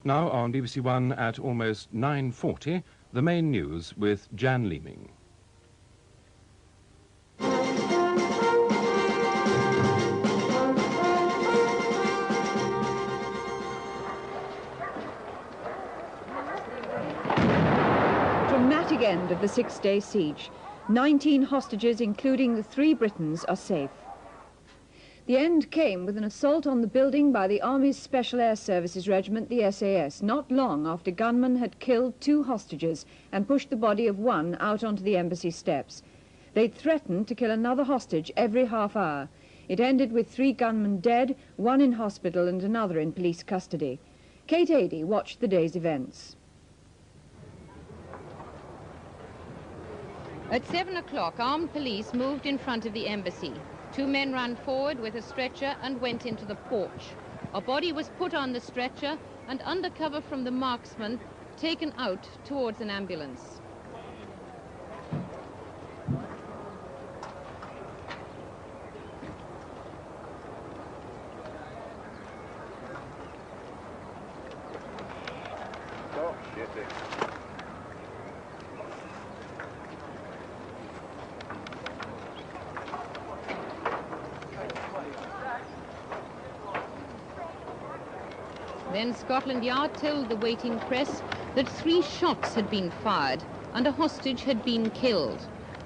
Now on BBC One at almost 9:40, the main news with Jan Leeming. Dramatic end of the six-day siege. 19 hostages, including the 3 Britons, are safe. The end came with an assault on the building by the Army's Special Air Services Regiment, the SAS, not long after gunmen had killed 2 hostages and pushed the body of one out onto the embassy steps. They'd threatened to kill another hostage every half hour. It ended with 3 gunmen dead, 1 in hospital and another in police custody. Kate Adey watched the day's events. At 7 o'clock, armed police moved in front of the embassy. 2 men ran forward with a stretcher and went into the porch. A body was put on the stretcher and, under cover from the marksman, taken out towards an ambulance. Then Scotland Yard told the waiting press that 3 shots had been fired and a hostage had been killed.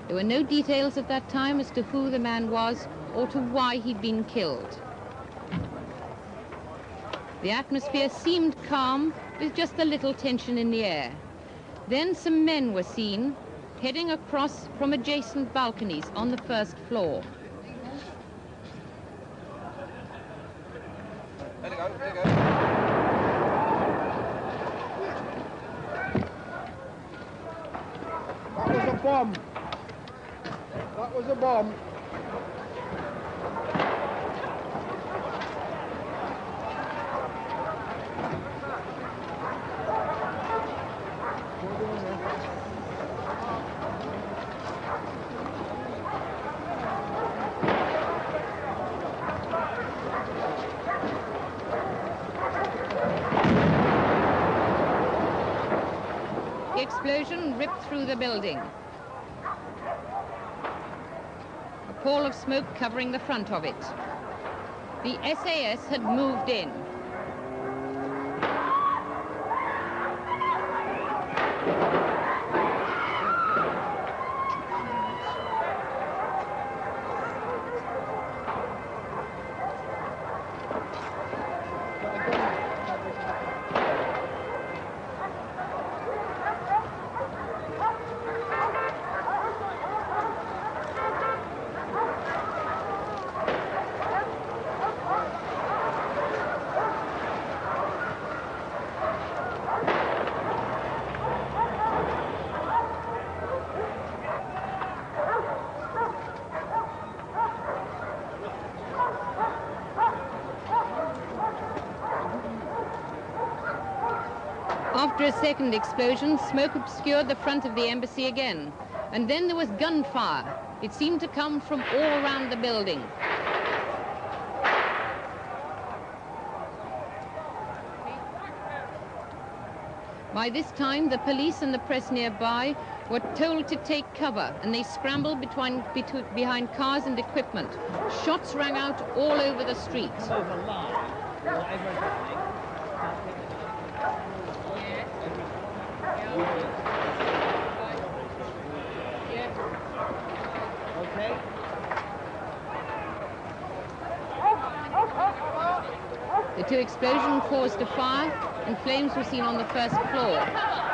There were no details at that time as to who the man was or to why he'd been killed. The atmosphere seemed calm, with just a little tension in the air. Then some men were seen heading across from adjacent balconies on the first floor. There you go, there you go. That was a bomb. That was a bomb. The explosion ripped through the building. A pall of smoke covering the front of it. The SAS had moved in. After a second explosion, smoke obscured the front of the embassy again. And then there was gunfire. It seemed to come from all around the building. By this time, the police and the press nearby were told to take cover, and they scrambled behind cars and equipment. Shots rang out all over the street. The 2 explosions caused a fire, and flames were seen on the first floor.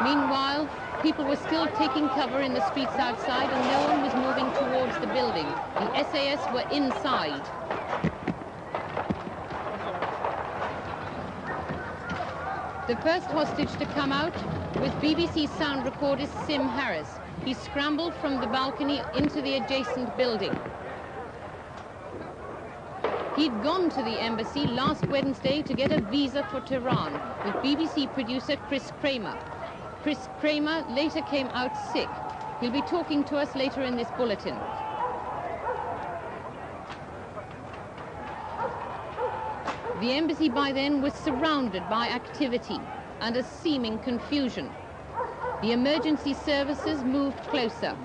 Meanwhile, people were still taking cover in the streets outside, and no one was moving towards the building. The SAS were inside. The first hostage to come out was BBC sound recordist Sim Harris. He scrambled from the balcony into the adjacent building. He'd gone to the embassy last Wednesday to get a visa for Tehran with BBC producer Chris Kramer. Chris Kramer later came out sick. He'll be talking to us later in this bulletin. The embassy by then was surrounded by activity. and a seeming confusion. The emergency services moved closer.